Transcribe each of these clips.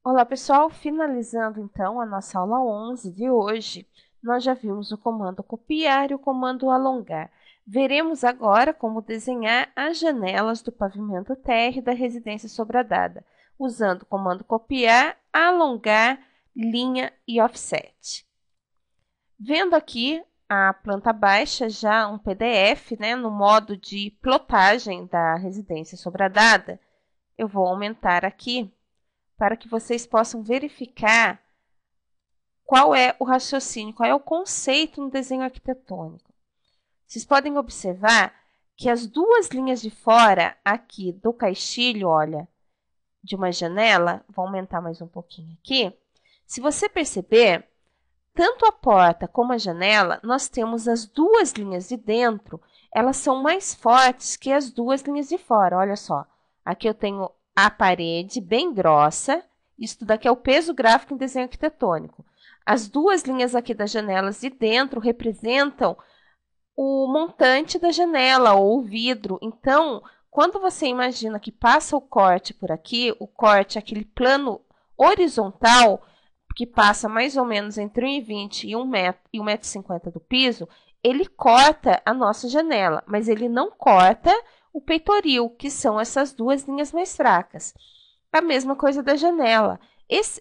Olá, pessoal! Finalizando então a nossa aula 11 de hoje, nós já vimos o comando copiar e o comando alongar. Veremos agora como desenhar as janelas do pavimento térreo da residência sobradada, usando o comando copiar, alongar, linha e offset. Vendo aqui a planta baixa, já um PDF, no modo de plotagem da residência sobradada, eu vou aumentar aqui para que vocês possam verificar qual é o raciocínio, qual é o conceito no desenho arquitetônico. Vocês podem observar que as duas linhas de fora aqui do caixilho, olha, de uma janela, vou aumentar mais um pouquinho aqui. Se você perceber, tanto a porta como a janela, nós temos as duas linhas de dentro, elas são mais fortes que as duas linhas de fora. Olha só, aqui eu tenho a parede bem grossa, isso daqui é o peso gráfico em desenho arquitetônico. As duas linhas aqui das janelas de dentro representam o montante da janela ou o vidro. Então, quando você imagina que passa o corte por aqui, o corte, aquele plano horizontal, que passa mais ou menos entre 1,20 e 1 metro e 1,50 m do piso, ele corta a nossa janela, mas ele não corta o peitoril, que são essas duas linhas mais fracas. A mesma coisa da janela,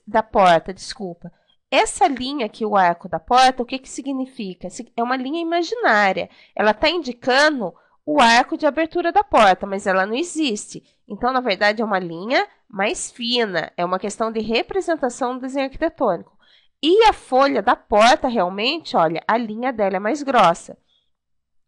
da porta, desculpa. Essa linha aqui, o arco da porta, o que significa? É uma linha imaginária. Ela está indicando o arco de abertura da porta, mas ela não existe. Então, na verdade, é uma linha mais fina. É uma questão de representação do desenho arquitetônico. E a folha da porta, realmente, olha, a linha dela é mais grossa.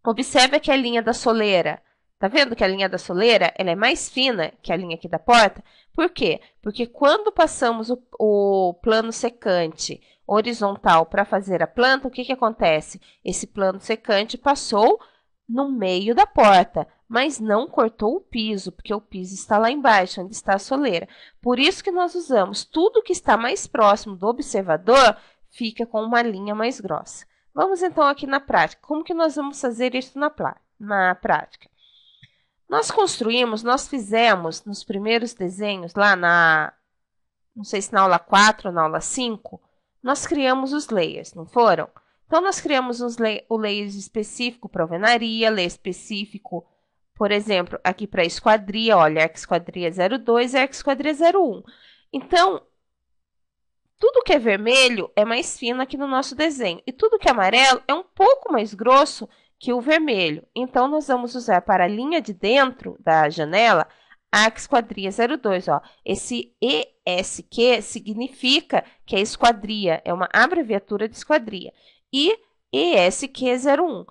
Observe aqui a linha da soleira. Tá vendo que a linha da soleira ela é mais fina que a linha aqui da porta? Por quê? Porque quando passamos o plano secante horizontal para fazer a planta, o que acontece? Esse plano secante passou no meio da porta, mas não cortou o piso, porque o piso está lá embaixo, onde está a soleira. Por isso que nós usamos tudo que está mais próximo do observador, fica com uma linha mais grossa. Vamos então aqui na prática. Como que nós vamos fazer isso na prática? Nós fizemos nos primeiros desenhos, não sei se na aula 4 ou na aula 5, nós criamos os layers, não foram? Então, nós criamos o layer específico para alvenaria, layer específico, por exemplo, aqui para a esquadria, olha, a esquadria 02 e a esquadria 01. Então, tudo que é vermelho é mais fino aqui no nosso desenho, e tudo que é amarelo é um pouco mais grosso que o vermelho. Então, nós vamos usar para a linha de dentro da janela a esquadria 02. Ó. Esse ESQ significa que é esquadria, é uma abreviatura de esquadria. E ESQ01.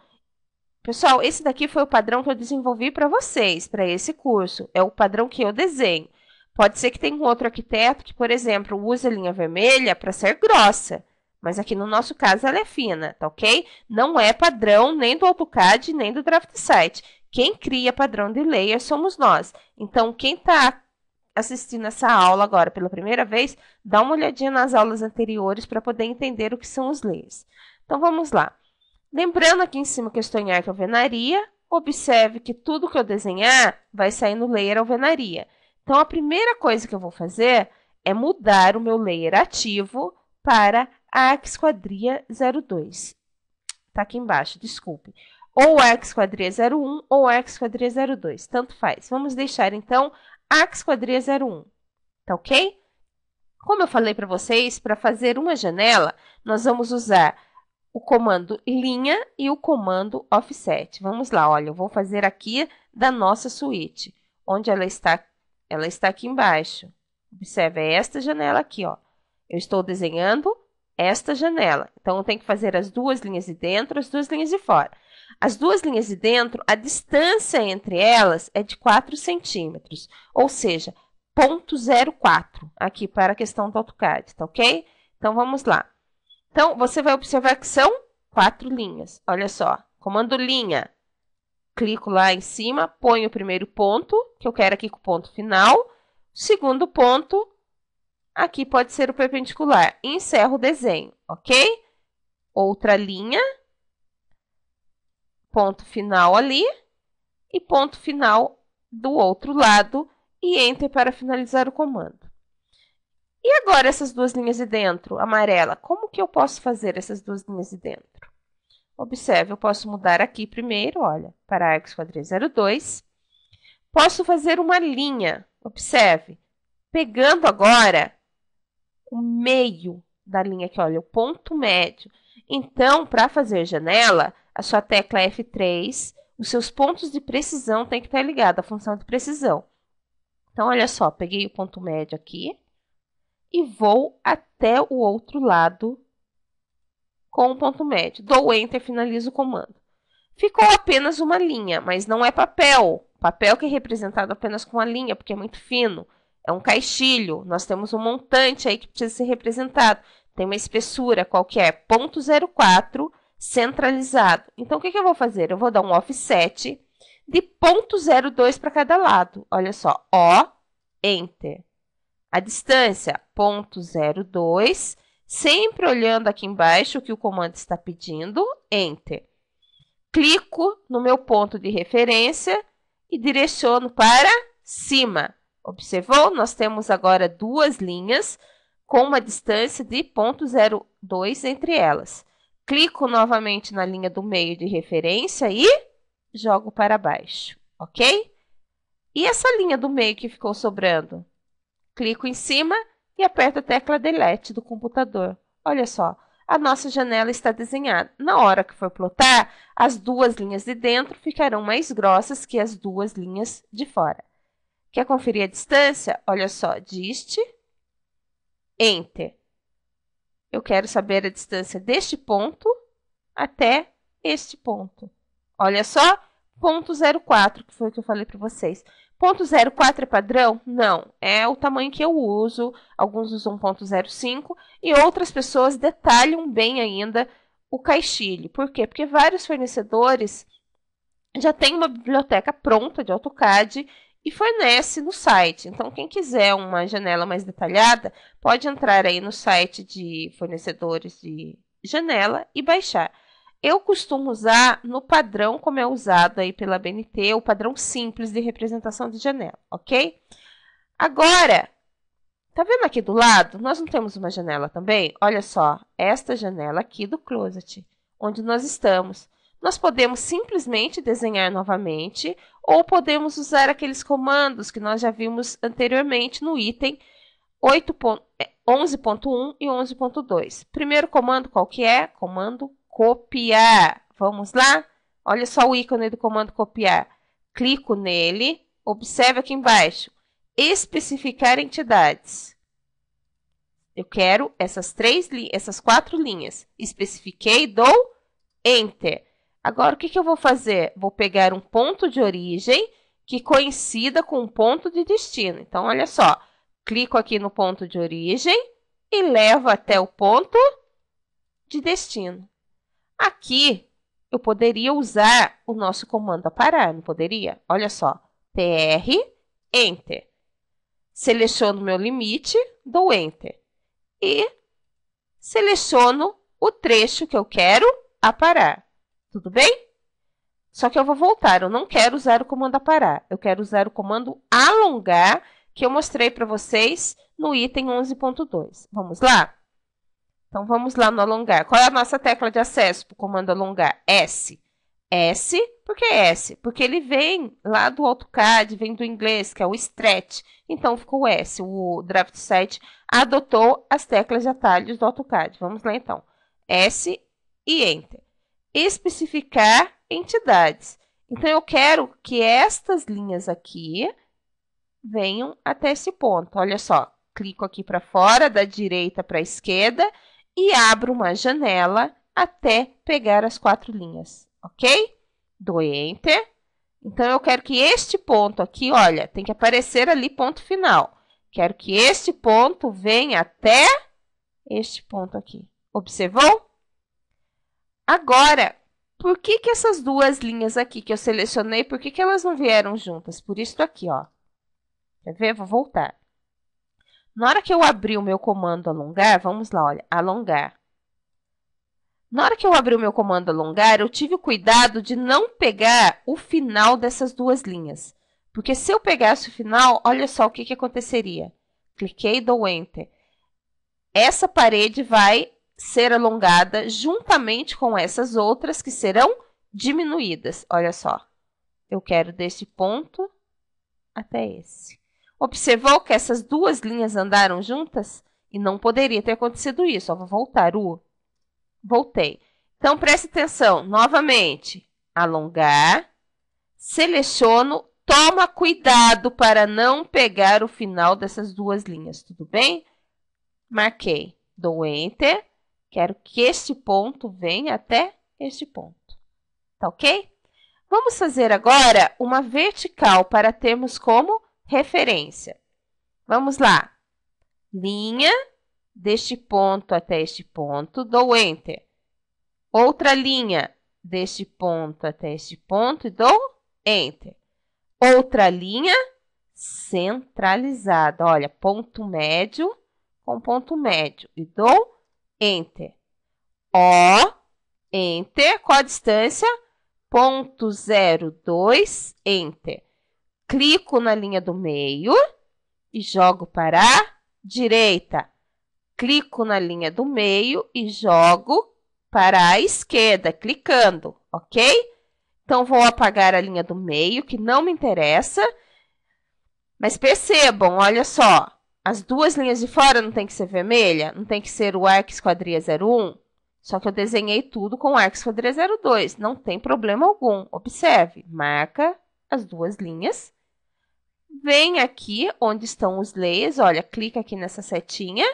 Pessoal, esse daqui foi o padrão que eu desenvolvi para vocês, para esse curso. É o padrão que eu desenho. Pode ser que tenha um outro arquiteto que, por exemplo, use a linha vermelha para ser grossa. Mas aqui no nosso caso ela é fina, tá ok? Não é padrão nem do AutoCAD nem do DraftSite. Quem cria padrão de layer somos nós. Então, quem está assistindo essa aula agora pela primeira vez, dá uma olhadinha nas aulas anteriores para poder entender o que são os layers. Então, vamos lá. Lembrando aqui em cima que eu estou em arco alvenaria, observe que tudo que eu desenhar vai sair no layer alvenaria. Então, a primeira coisa que eu vou fazer é mudar o meu layer ativo para a esquadria 02. Está aqui embaixo, desculpe. Ou a esquadria 01 ou a esquadria 02, tanto faz. Vamos deixar, então, a esquadria 01, tá ok? Como eu falei para vocês, para fazer uma janela, nós vamos usar o comando linha e o comando offset. Vamos lá, olha, eu vou fazer aqui da nossa suíte, onde ela está aqui embaixo. Observe, é esta janela aqui, ó. Eu estou desenhando esta janela. Então, eu tenho que fazer as duas linhas de dentro, as duas linhas de fora. As duas linhas de dentro, a distância entre elas é de 4 centímetros, ou seja, 0,04 aqui para a questão do AutoCAD, tá ok? Então, vamos lá. Então, você vai observar que são 4 linhas. Olha só, comando linha. Clico lá em cima, ponho o primeiro ponto, que eu quero aqui com o ponto final. O segundo ponto, aqui pode ser o perpendicular. E encerro o desenho, ok? Outra linha. Ponto final ali. E ponto final do outro lado. E Enter para finalizar o comando. E agora essas duas linhas de dentro, amarela, como que eu posso fazer essas duas linhas de dentro? Observe, eu posso mudar aqui primeiro, olha, para arco esquadria 02. Posso fazer uma linha, observe, pegando agora o meio da linha aqui, olha, o ponto médio. Então, para fazer janela, a sua tecla é F3, os seus pontos de precisão têm que estar ligados à função de precisão. Então, olha só, peguei o ponto médio aqui e vou até o outro lado com o ponto médio. Dou Enter, finalizo o comando. Ficou apenas uma linha, mas não é papel. Papel que é representado apenas com uma linha, porque é muito fino. É um caixilho. Nós temos um montante aí que precisa ser representado. Tem uma espessura qualquer, 0.04, centralizado. Então, o que eu vou fazer? Eu vou dar um offset de 0.02 para cada lado. Olha só, ó, Enter. A distância, 0.02, sempre olhando aqui embaixo o que o comando está pedindo, Enter. Clico no meu ponto de referência e direciono para cima. Observou? Nós temos agora duas linhas com uma distância de 0.02 entre elas. Clico novamente na linha do meio de referência e jogo para baixo, ok? E essa linha do meio que ficou sobrando? Clico em cima e aperto a tecla Delete do computador. Olha só, a nossa janela está desenhada. Na hora que for plotar, as duas linhas de dentro ficarão mais grossas que as duas linhas de fora. Quer conferir a distância? Olha só, dist, Enter. Eu quero saber a distância deste ponto até este ponto. Olha só, 0.04, que foi o que eu falei para vocês. 0.04 é padrão? Não, é o tamanho que eu uso. Alguns usam 0.05 e outras pessoas detalham bem ainda o caixilho. Por quê? Porque vários fornecedores já têm uma biblioteca pronta de AutoCAD e fornece no site. Então, quem quiser uma janela mais detalhada, pode entrar aí no site de fornecedores de janela e baixar. Eu costumo usar no padrão, como é usado aí pela BNT, o padrão simples de representação de janela, ok? Agora, tá vendo aqui do lado? Nós não temos uma janela também? Olha só, esta janela aqui do closet, onde nós estamos. Nós podemos simplesmente desenhar novamente, ou podemos usar aqueles comandos que nós já vimos anteriormente no item 11.1 e 11.2. Primeiro comando qual que é? Comando copiar. Vamos lá? Olha só o ícone do comando copiar. Clico nele, observe aqui embaixo. Especificar entidades. Eu quero essas quatro linhas. Especifiquei, dou Enter. Agora, o que eu vou fazer? Vou pegar um ponto de origem que coincida com um ponto de destino. Então, olha só. Clico aqui no ponto de origem e levo até o ponto de destino. Aqui, eu poderia usar o nosso comando aparar, não poderia? Olha só, TR, Enter. Seleciono o meu limite, dou Enter. E seleciono o trecho que eu quero aparar. Tudo bem? Só que eu vou voltar, eu não quero usar o comando aparar. Eu quero usar o comando alongar, que eu mostrei para vocês no item 11.2. Vamos lá? Então, vamos lá no alongar. Qual é a nossa tecla de acesso para o comando alongar? S. S, por que S? Porque ele vem lá do AutoCAD, vem do inglês, que é o stretch. Então, ficou S. O DraftSite adotou as teclas de atalhos do AutoCAD. Vamos lá, então. S e Enter. Especificar entidades. Então, eu quero que estas linhas aqui venham até esse ponto. Olha só, clico aqui para fora, da direita para a esquerda e abro uma janela até pegar as quatro linhas, ok? Dou Enter. Então, eu quero que este ponto aqui, olha, tem que aparecer ali ponto final. Quero que este ponto venha até este ponto aqui. Observou? Agora, por que essas duas linhas aqui que eu selecionei, por que elas não vieram juntas? Por isso aqui, ó. Quer ver? Vou voltar. Na hora que eu abrir o meu comando alongar, vamos lá, olha, alongar. Na hora que eu abrir o meu comando alongar, eu tive o cuidado de não pegar o final dessas duas linhas. Porque se eu pegasse o final, olha só o que aconteceria. Cliquei e dou Enter. essa parede vai ser alongada juntamente com essas outras que serão diminuídas. Olha só, eu quero desse ponto até esse. Observou que essas duas linhas andaram juntas? E não poderia ter acontecido isso. Ó, vou voltar. Voltei. Então, preste atenção. Novamente, alongar. Seleciono. Toma cuidado para não pegar o final dessas duas linhas. Tudo bem? Marquei. Dou Enter. Quero que este ponto venha até este ponto. Tá ok? Vamos fazer agora uma vertical para termos como referência. Vamos lá. Linha deste ponto até este ponto, dou Enter. Outra linha deste ponto até este ponto e dou Enter. Outra linha centralizada. Olha, ponto médio com ponto médio e dou Enter. Ó, Enter. Qual a distância? 0,02, Enter. Clico na linha do meio e jogo para a direita. Clico na linha do meio e jogo para a esquerda, clicando, ok? Então, vou apagar a linha do meio, que não me interessa. Mas percebam, olha só, as duas linhas de fora não tem que ser vermelha, não tem que ser o arco esquadria 01. Só que eu desenhei tudo com arco esquadria 02, não tem problema algum. Observe, marca as duas linhas. Vem aqui onde estão os layers, olha, clica aqui nessa setinha.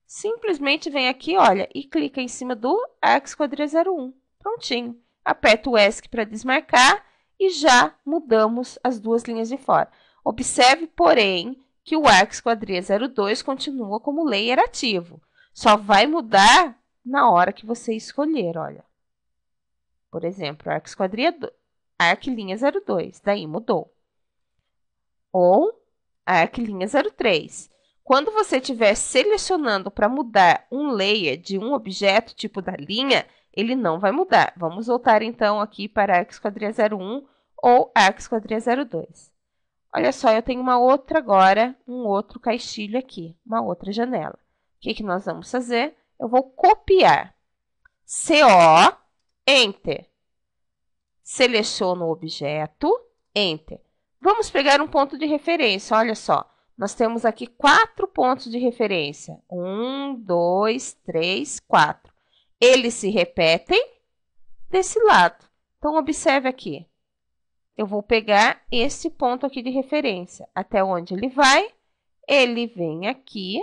Simplesmente vem aqui, olha, e clica em cima do arco esquadria 01. Prontinho. Aperta o ESC para desmarcar e já mudamos as duas linhas de fora. Observe, porém, que o arco esquadria 02 continua como layer ativo. Só vai mudar na hora que você escolher, olha. Por exemplo, arco esquadria arco linha 02, daí mudou. Ou arco linha 03. Quando você estiver selecionando para mudar um layer de um objeto, tipo da linha, ele não vai mudar. Vamos voltar então aqui para arco esquadria 01 ou arco esquadria 02. Olha só, eu tenho uma outra agora, um outro caixilho aqui, uma outra janela. O que nós vamos fazer? Eu vou copiar. CO, Enter. Seleciono o objeto, Enter. Vamos pegar um ponto de referência, olha só. Nós temos aqui 4 pontos de referência. 1, 2, 3, 4. Eles se repetem desse lado. Então, observe aqui. Eu vou pegar esse ponto aqui de referência. Até onde ele vai? Ele vem aqui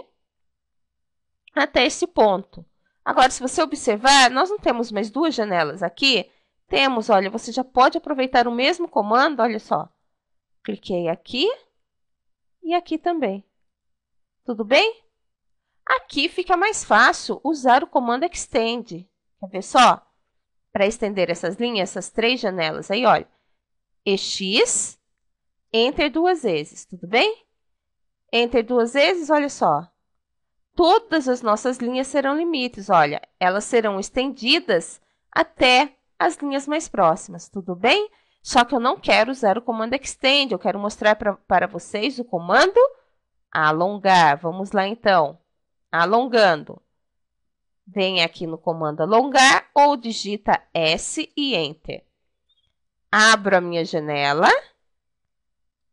até esse ponto. Agora, se você observar, nós não temos mais duas janelas aqui. Temos, olha, você já pode aproveitar o mesmo comando, olha só. Cliquei aqui e aqui também. Tudo bem? Aqui fica mais fácil usar o comando Extend. Quer ver só? Para estender essas linhas, essas 3 janelas aí, olha. EX, Enter 2 vezes, tudo bem? Enter 2 vezes, olha só. Todas as nossas linhas serão limites, olha. Elas serão estendidas até as linhas mais próximas, tudo bem? Só que eu não quero usar o comando Extend, eu quero mostrar para vocês o comando alongar. Vamos lá, então. Alongando. Vem aqui no comando alongar ou digita S e Enter. Abro a minha janela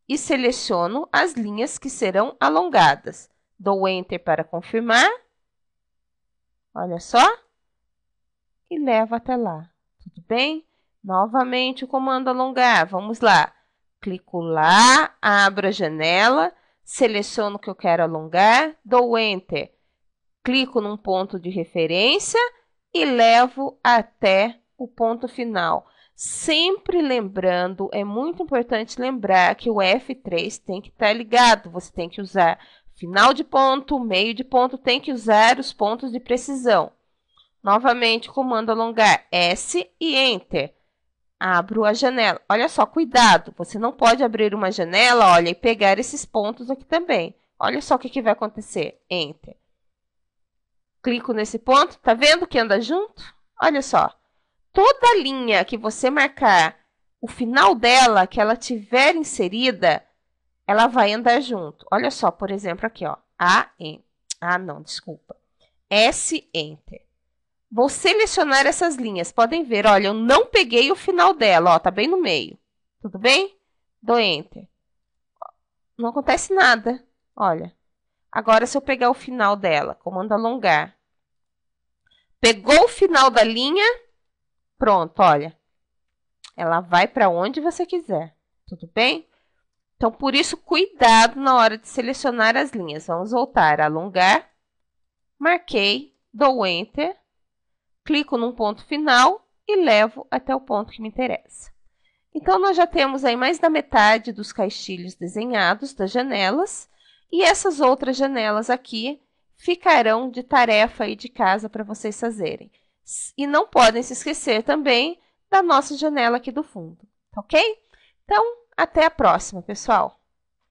e seleciono as linhas que serão alongadas. Dou Enter para confirmar. Olha só. E levo até lá. Tudo bem? Novamente o comando alongar. Vamos lá. Clico lá, abro a janela, seleciono o que eu quero alongar, dou Enter. Clico num ponto de referência e levo até o ponto final. Sempre lembrando, é muito importante lembrar que o F3 tem que estar ligado. Você tem que usar final de ponto, meio de ponto, tem que usar os pontos de precisão. Novamente, comando alongar S e Enter. Abro a janela. Olha só, cuidado, você não pode abrir uma janela, olha, e pegar esses pontos aqui também. Olha só o que vai acontecer. Enter. Clico nesse ponto, tá vendo que anda junto? Olha só. Toda linha que você marcar o final dela, que ela tiver inserida, ela vai andar junto. Olha só, por exemplo, aqui, ó. Ah, não, desculpa. S, Enter. Vou selecionar essas linhas. Podem ver, olha, eu não peguei o final dela, ó, tá bem no meio. Tudo bem? Dou Enter. Não acontece nada, olha. Agora, se eu pegar o final dela, comando alongar. Pegou o final da linha, pronto, olha. Ela vai para onde você quiser, tudo bem? Então, por isso, cuidado na hora de selecionar as linhas. Vamos voltar, alongar, marquei, dou Enter, clico num ponto final e levo até o ponto que me interessa. Então, nós já temos aí mais da metade dos caixilhos desenhados das janelas e essas outras janelas aqui ficarão de tarefa aí de casa para vocês fazerem. E não podem se esquecer também da nossa janela aqui do fundo, ok? Então, até a próxima, pessoal!